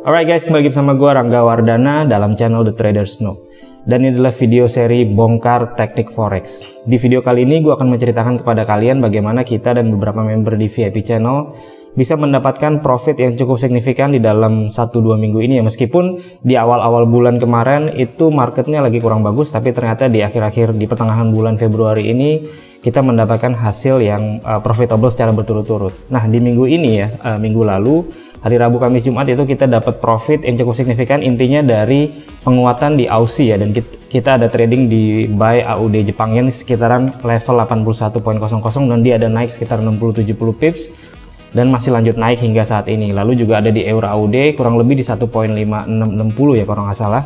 Alright guys, kembali lagi bersama gue Rangga Wardana dalam channel The Traders Know. Dan ini adalah video seri bongkar teknik forex. Di video kali ini gue akan menceritakan kepada kalian bagaimana kita dan beberapa member di VIP channel bisa mendapatkan profit yang cukup signifikan di dalam 1-2 minggu ini ya. Meskipun di awal-awal bulan kemarin itu marketnya lagi kurang bagus, tapi ternyata di akhir-akhir di pertengahan bulan Februari ini kita mendapatkan hasil yang profitable secara berturut-turut. Nah di minggu ini ya, minggu lalu hari Rabu, Kamis, Jumat itu kita dapat profit yang cukup signifikan, intinya dari penguatan di Aussie ya, dan kita ada trading di buy AUD Jepang Yen sekitaran level 81.00 dan dia ada naik sekitar 60-70 pips dan masih lanjut naik hingga saat ini. Lalu juga ada di Euro AUD kurang lebih di 1.5660 ya kalau nggak salah.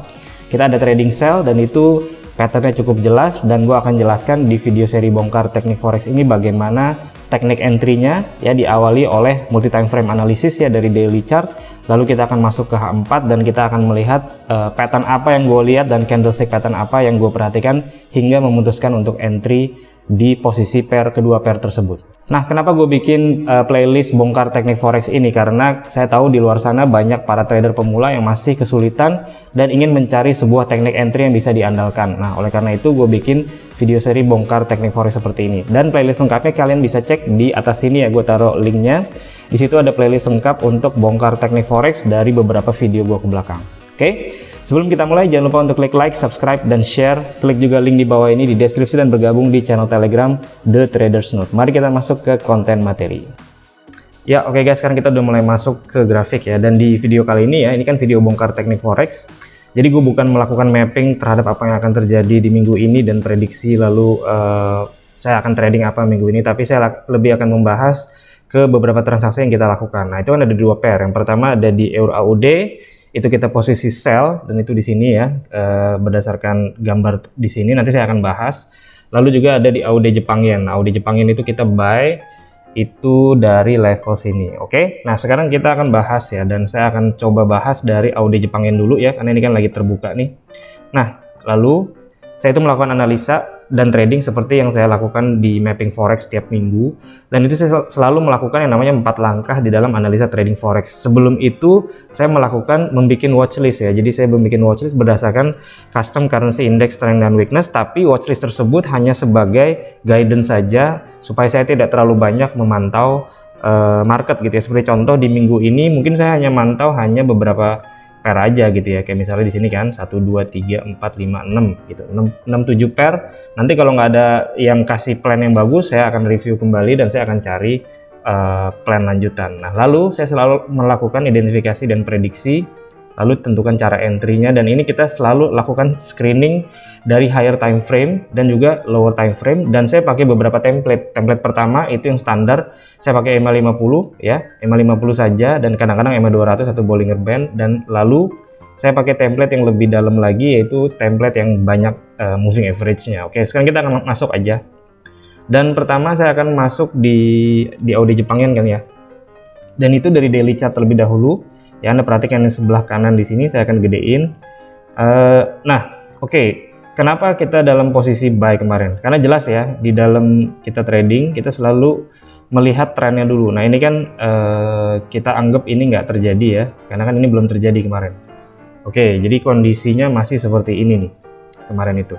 Kita ada trading sell dan itu patternnya cukup jelas, dan gue akan jelaskan di video seri bongkar teknik forex ini bagaimana teknik entry-nya ya, diawali oleh multi time frame analysis ya dari daily chart. Lalu kita akan masuk ke H4 dan kita akan melihat pattern apa yang gue lihat dan candlestick pattern apa yang gue perhatikan hingga memutuskan untuk entry di posisi kedua pair tersebut. Nah, kenapa gue bikin playlist bongkar teknik forex ini? Karena saya tahu di luar sana banyak para trader pemula yang masih kesulitan dan ingin mencari sebuah teknik entry yang bisa diandalkan. Nah, oleh karena itu gue bikin video seri bongkar teknik forex seperti ini. Dan playlist lengkapnya kalian bisa cek di atas sini ya, gue taruh linknya. Di situ ada playlist lengkap untuk bongkar teknik forex dari beberapa video gue ke belakang. Oke? Sebelum kita mulai, jangan lupa untuk klik like, subscribe, dan share. Klik juga link di bawah ini di deskripsi dan bergabung di channel Telegram The Traders Know. Mari kita masuk ke konten materi. Ya, oke guys, sekarang kita udah mulai masuk ke grafik ya. Dan di video kali ini ya, ini kan video bongkar teknik forex. Jadi gue bukan melakukan mapping terhadap apa yang akan terjadi di minggu ini dan prediksi lalu saya akan trading apa minggu ini, tapi saya lebih akan membahas ke beberapa transaksi yang kita lakukan. Nah, itu kan ada dua pair. Yang pertama ada di Euro AUD. Itu kita posisi sell dan itu di sini ya, berdasarkan gambar di sini nanti saya akan bahas. Lalu juga ada di AUD Jepang Yen. Nah, AUD Jepang Yen itu kita buy itu dari level sini. Oke. Nah, sekarang kita akan bahas ya, dan saya akan coba bahas dari AUD Jepang Yen dulu ya, karena ini kan lagi terbuka nih. Nah, lalu saya itu melakukan analisa dan trading seperti yang saya lakukan di mapping forex setiap minggu, dan itu saya selalu melakukan yang namanya 4 langkah di dalam analisa trading forex. Sebelum itu saya membuat watchlist ya, jadi saya membuat watchlist berdasarkan custom currency index strength dan weakness, tapi watchlist tersebut hanya sebagai guidance saja supaya saya tidak terlalu banyak memantau market gitu ya. Seperti contoh di minggu ini mungkin saya hanya mantau beberapa pair aja gitu ya, kayak misalnya di sini kan 1 2 3 4 5 6 gitu, 6 7 pair. Nanti kalau nggak ada yang kasih plan yang bagus, saya akan review kembali dan saya akan cari plan lanjutan. Nah, lalu saya selalu melakukan identifikasi dan prediksi, lalu tentukan cara entry-nya, dan ini kita selalu lakukan screening dari higher time frame dan juga lower time frame, dan saya pakai beberapa template. Template pertama itu yang standar, saya pakai EMA 50 ya, EMA 50 saja, dan kadang-kadang EMA 200 atau Bollinger Band, dan lalu saya pakai template yang lebih dalam lagi, yaitu template yang banyak moving average-nya. Oke, sekarang kita akan masuk aja. Dan pertama saya akan masuk di AUD Jepang Yen kan ya, dan itu dari daily chart terlebih dahulu ya. Anda perhatikan di sebelah kanan di sini saya akan gedein. Nah, oke. Kenapa kita dalam posisi buy kemarin? Karena jelas ya, di dalam kita trading kita selalu melihat trennya dulu. Nah, ini kan kita anggap ini nggak terjadi ya, karena kan ini belum terjadi kemarin. Oke, jadi kondisinya masih seperti ini nih kemarin itu.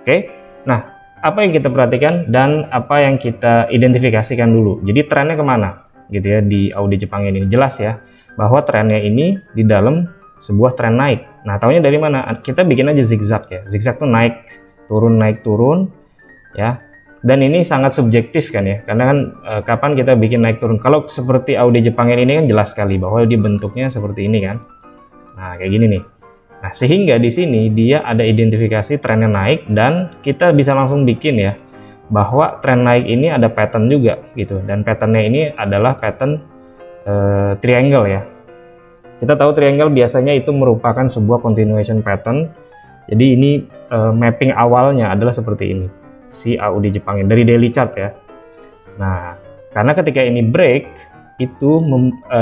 Oke, nah apa yang kita perhatikan dan apa yang kita identifikasikan dulu. Jadi trennya kemana gitu ya di AUD Jepang ini? Jelas ya bahwa trennya ini di dalam sebuah tren naik. Nah, taunya dari mana? Kita bikin aja zigzag ya. Zigzag tuh naik turun ya. Dan ini sangat subjektif kan ya, karena kan kapan kita bikin naik turun. Kalau seperti AUD Jepang ini kan jelas sekali bahwa dia bentuknya seperti ini kan. Nah, kayak gini nih. Nah, sehingga di sini dia ada identifikasi trennya naik, dan kita bisa langsung bikin ya bahwa tren naik ini ada pattern juga gitu. Dan patternnya ini adalah pattern triangle ya. Kita tahu triangle biasanya itu merupakan sebuah continuation pattern. Jadi ini mapping awalnya adalah seperti ini, si AUD Jepang dari daily chart ya. Nah, karena ketika ini break itu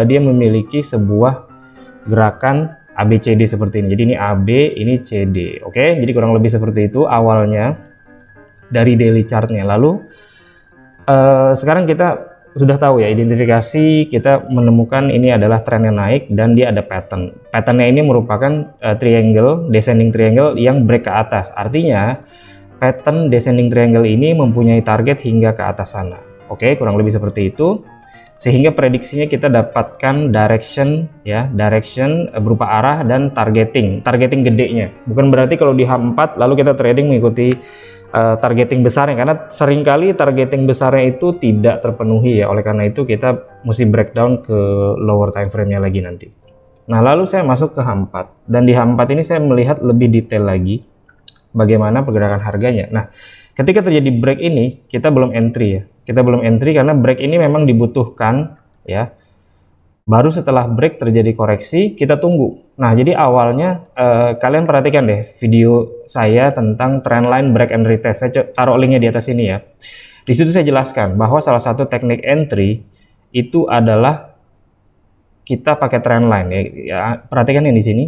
dia memiliki sebuah gerakan ABCD seperti ini. Jadi ini AB, ini CD. Oke, jadi kurang lebih seperti itu awalnya dari daily chartnya. Lalu sekarang kita sudah tahu ya, identifikasi kita menemukan ini adalah trennya naik dan dia ada pattern. Patternnya ini merupakan triangle, descending triangle yang break ke atas. Artinya pattern descending triangle ini mempunyai target hingga ke atas sana. Oke, kurang lebih seperti itu. Sehingga prediksinya kita dapatkan direction ya, direction berupa arah dan targeting gedenya. Bukan berarti kalau di H4 lalu kita trading mengikuti targeting besarnya, karena seringkali targeting besarnya itu tidak terpenuhi ya. Oleh karena itu kita mesti breakdown ke lower time frame-nya lagi nanti. Nah, lalu saya masuk ke H4 dan di H4 ini saya melihat lebih detail lagi bagaimana pergerakan harganya. Nah, ketika terjadi break ini kita belum entry ya. Kita belum entry karena break ini memang dibutuhkan ya. Baru setelah break terjadi koreksi, kita tunggu. Nah, jadi awalnya kalian perhatikan deh video saya tentang trendline break and retest. Saya taruh linknya di atas ini ya. Di situ saya jelaskan bahwa salah satu teknik entry itu adalah kita pakai trendline ya. Perhatikan yang di sini.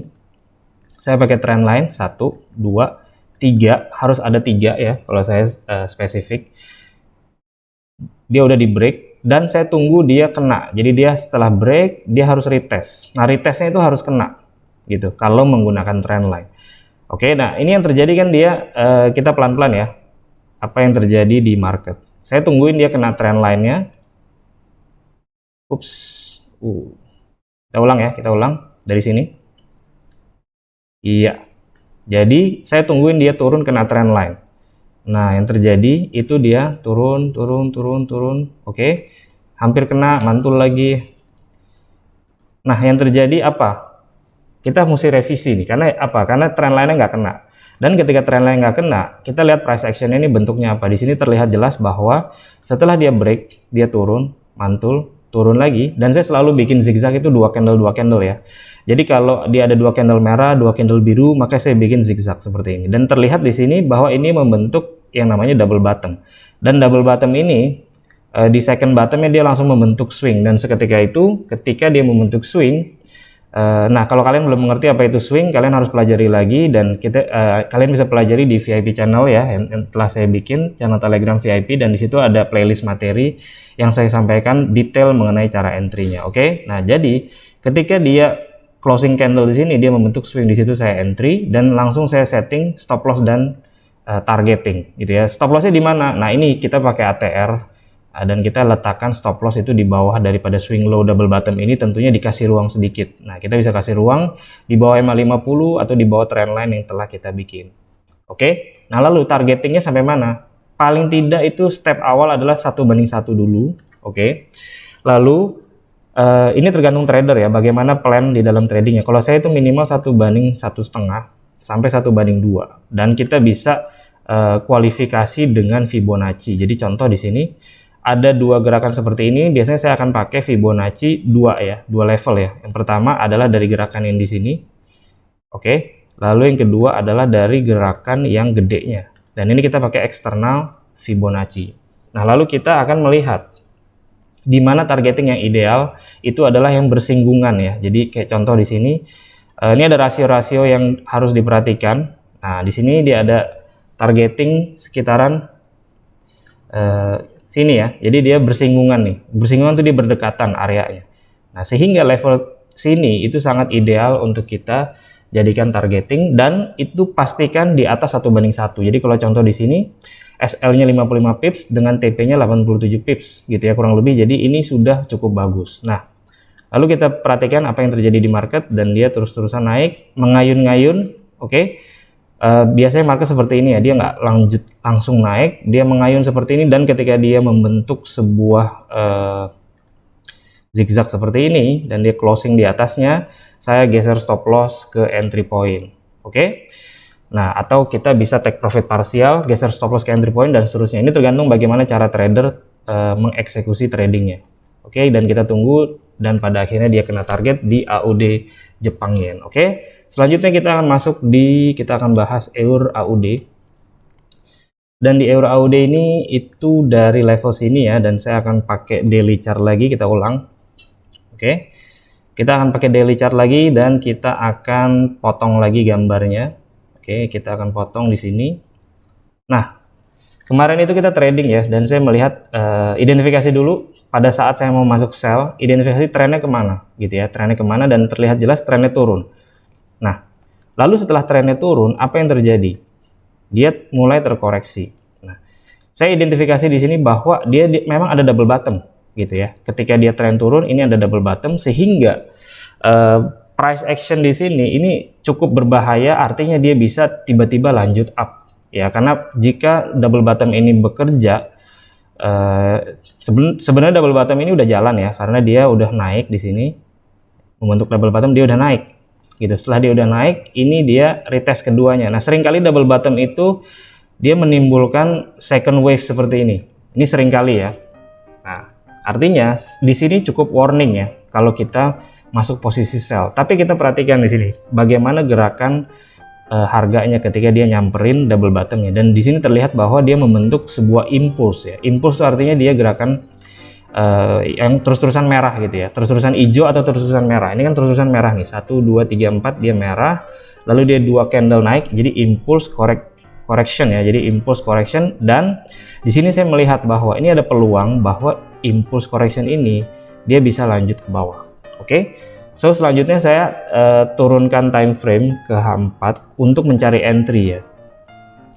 Saya pakai trendline 1, 2, 3, harus ada 3 ya kalau saya spesifik. Dia udah di break dan saya tunggu dia kena. Jadi dia setelah break dia harus retest. Nah, retestnya itu harus kena gitu kalau menggunakan trendline. Oke, nah ini yang terjadi kan dia kita pelan-pelan ya. Apa yang terjadi di market? Saya tungguin dia kena trendline-nya. Ups. Kita ulang ya, kita ulang dari sini. Iya. Jadi saya tungguin dia turun kena trendline. Nah, yang terjadi itu dia turun. Oke, hampir kena, mantul lagi. Nah, yang terjadi apa? Kita mesti revisi nih, karena apa? Karena trendline-nya nggak kena. Dan ketika trendline nggak kena, kita lihat price action ini bentuknya apa. Di sini terlihat jelas bahwa setelah dia break, dia turun, mantul, turun lagi. Dan saya selalu bikin zigzag itu 2 candle ya. Jadi kalau dia ada 2 candle merah, 2 candle biru, maka saya bikin zigzag seperti ini. Dan terlihat di sini bahwa ini membentuk yang namanya double bottom. Dan double bottom ini di second bottomnya dia langsung membentuk swing. Dan seketika itu, ketika dia membentuk swing, nah kalau kalian belum mengerti apa itu swing, kalian harus pelajari lagi. Dan kalian bisa pelajari di VIP channel ya, yang telah saya bikin, channel Telegram VIP. Dan di situ ada playlist materi yang saya sampaikan detail mengenai cara entry-nya. Oke, nah jadi ketika dia closing candle di sini dia membentuk swing, di situ saya entry dan langsung saya setting stop loss dan targeting gitu ya. Stop lossnya di mana? Nah, ini kita pakai ATR dan kita letakkan stop loss itu di bawah daripada swing low double bottom ini, tentunya dikasih ruang sedikit. Nah, kita bisa kasih ruang di bawah EMA 50 atau di bawah trendline yang telah kita bikin. Oke. Nah, lalu targetingnya sampai mana? Paling tidak itu step awal adalah 1:1 dulu. Oke. Lalu ini tergantung trader ya, bagaimana plan di dalam tradingnya. Kalau saya itu minimal 1:1,5 sampai 1:2, dan kita bisa kualifikasi dengan Fibonacci. Jadi contoh di sini ada 2 gerakan seperti ini, biasanya saya akan pakai Fibonacci 2 ya, 2 level ya. Yang pertama adalah dari gerakan yang di sini. Oke. Lalu yang kedua adalah dari gerakan yang gedenya. Dan ini kita pakai eksternal Fibonacci. Nah, lalu kita akan melihat di mana targeting yang ideal itu adalah yang bersinggungan ya. Jadi kayak contoh di sini ini ada rasio-rasio yang harus diperhatikan. Nah, di sini dia ada targeting sekitaran sini ya. Jadi dia bersinggungan nih. Bersinggungan itu dia berdekatan areanya. Nah, sehingga level sini itu sangat ideal untuk kita jadikan targeting, dan itu pastikan di atas 1:1. Jadi kalau contoh di sini SL-nya 55 pips dengan TP-nya 87 pips gitu ya kurang lebih. Jadi ini sudah cukup bagus. Nah, lalu kita perhatikan apa yang terjadi di market, dan dia terus-terusan naik, mengayun-ngayun. Oke. Biasanya market seperti ini ya, dia nggak langsung naik, dia mengayun seperti ini, dan ketika dia membentuk sebuah zigzag seperti ini dan dia closing di atasnya, saya geser stop loss ke entry point. Oke. Nah, atau kita bisa take profit parsial, geser stop loss ke entry point, dan seterusnya. Ini tergantung bagaimana cara trader mengeksekusi tradingnya. Oke, dan kita tunggu, dan pada akhirnya dia kena target di AUD Jepang Yen. Oke. Selanjutnya kita akan bahas EUR AUD. Dan di EUR AUD ini itu dari level sini ya, dan saya akan pakai daily chart lagi, kita ulang. Oke. Kita akan pakai daily chart lagi, dan kita akan potong lagi gambarnya. Oke, kita akan potong di sini. Nah, Kemarin itu kita trading ya, dan saya melihat identifikasi dulu pada saat saya mau masuk sell, identifikasi trennya kemana gitu ya, trennya kemana, dan terlihat jelas trennya turun. Nah, lalu setelah trennya turun, apa yang terjadi? Dia mulai terkoreksi. Nah, saya identifikasi di sini bahwa dia memang ada double bottom gitu ya. Ketika dia tren turun, ini ada double bottom, sehingga price action di sini ini cukup berbahaya, artinya dia bisa tiba-tiba lanjut up ya, karena jika double bottom ini bekerja, sebenarnya double bottom ini udah jalan ya, karena dia udah naik di sini, membentuk double bottom, dia udah naik gitu. Setelah dia udah naik, ini dia retest keduanya. Nah, seringkali double bottom itu dia menimbulkan second wave seperti ini seringkali ya. Nah, artinya di sini cukup warning ya kalau kita masuk posisi sell. Tapi kita perhatikan di sini bagaimana gerakan harganya ketika dia nyamperin double bottomnya, dan di sini terlihat bahwa dia membentuk sebuah impuls ya. Impuls itu artinya dia gerakan yang terus-terusan merah gitu ya, terus-terusan hijau atau terus-terusan merah. Ini kan terus-terusan merah nih, 1 2 3 4 dia merah, lalu dia 2 candle naik, jadi impuls correction ya, jadi impuls correction. Dan di sini saya melihat bahwa ini ada peluang bahwa impuls correction ini dia bisa lanjut ke bawah. Oke. So, selanjutnya saya turunkan time frame ke H4 untuk mencari entry ya.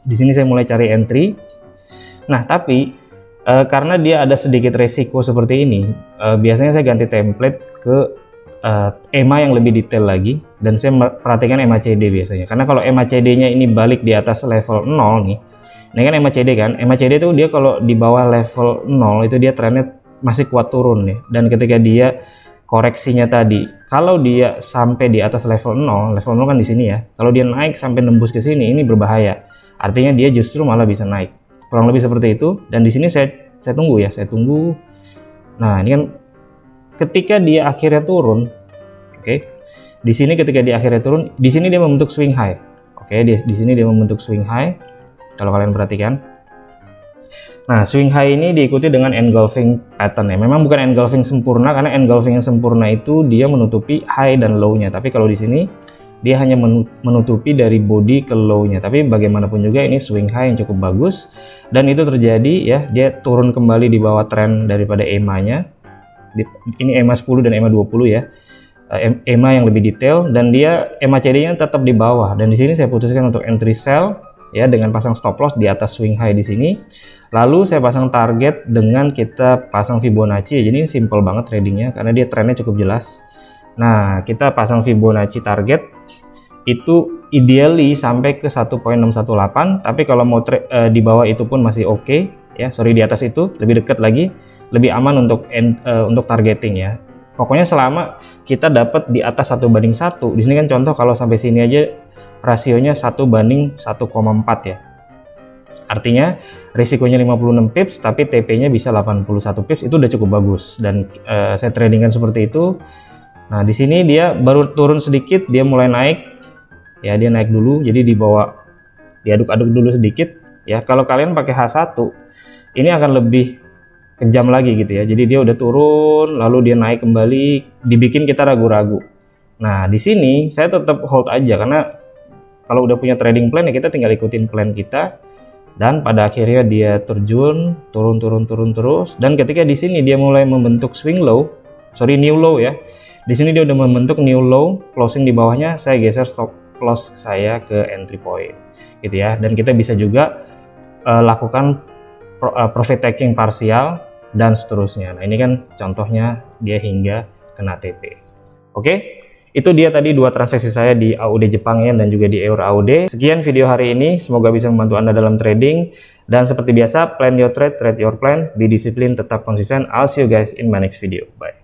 Di sini saya mulai cari entry. Nah, tapi karena dia ada sedikit resiko seperti ini, biasanya saya ganti template ke EMA yang lebih detail lagi, dan saya perhatikan MACD biasanya. Karena kalau MACD-nya ini balik di atas level 0 nih. Ini kan MACD kan. MACD itu dia kalau di bawah level 0 itu dia trennya masih kuat turun nih. Dan ketika dia koreksinya tadi, kalau dia sampai di atas level 0 kan di sini ya, kalau dia naik sampai nembus ke sini, ini berbahaya, artinya dia justru malah bisa naik, kurang lebih seperti itu. Dan di sini saya tunggu ya, saya tunggu. Nah, ini kan ketika dia akhirnya turun, oke, di sini ketika dia akhirnya turun, di sini dia membentuk swing high, oke, di sini dia membentuk swing high kalau kalian perhatikan. Nah, swing high ini diikuti dengan engulfing pattern ya. Memang bukan engulfing sempurna, karena engulfing yang sempurna itu dia menutupi high dan low-nya. Tapi kalau di sini dia hanya menutupi dari body ke low-nya. Tapi bagaimanapun juga ini swing high yang cukup bagus, dan itu terjadi ya, dia turun kembali di bawah tren daripada EMA-nya. Ini EMA 10 dan EMA 20 ya. EMA yang lebih detail, dan dia MACD-nya tetap di bawah. Dan di sini saya putuskan untuk entry sell ya, dengan pasang stop loss di atas swing high di sini. Lalu saya pasang target dengan kita pasang Fibonacci. Jadi ini simple banget tradingnya karena dia trennya cukup jelas. Nah, kita pasang Fibonacci target itu ideally sampai ke 1.618, tapi kalau mau di bawah itu pun masih oke ya. Sorry, di atas itu lebih dekat lagi, lebih aman untuk targeting ya. Pokoknya selama kita dapat di atas 1:1. Di sini kan contoh kalau sampai sini aja rasionya 1:1,4 ya. Artinya risikonya 56 pips tapi TP-nya bisa 81 pips, itu udah cukup bagus. Dan saya tradingkan seperti itu. Nah, di sini dia baru turun sedikit, dia mulai naik. Ya, dia naik dulu, jadi dibawa diaduk-aduk dulu sedikit ya. Kalau kalian pakai H1, ini akan lebih kejam lagi gitu ya. Jadi dia udah turun lalu dia naik kembali, dibikin kita ragu-ragu. Nah, di sini saya tetap hold aja, karena kalau udah punya trading plan ya kita tinggal ikutin plan kita. Dan pada akhirnya dia terjun turun terus, dan ketika di sini dia mulai membentuk new low ya. Di sini dia udah membentuk new low, closing di bawahnya, saya geser stop loss saya ke entry point gitu ya. Dan kita bisa juga lakukan profit taking parsial dan seterusnya. Nah, ini kan contohnya dia hingga kena TP. Oke. Itu dia tadi 2 transaksi saya di AUD Jepang Yen dan juga di Euro AUD. Sekian video hari ini, semoga bisa membantu Anda dalam trading. Dan seperti biasa, plan your trade, trade your plan, be disiplin, tetap konsisten. I'll see you guys in my next video. Bye.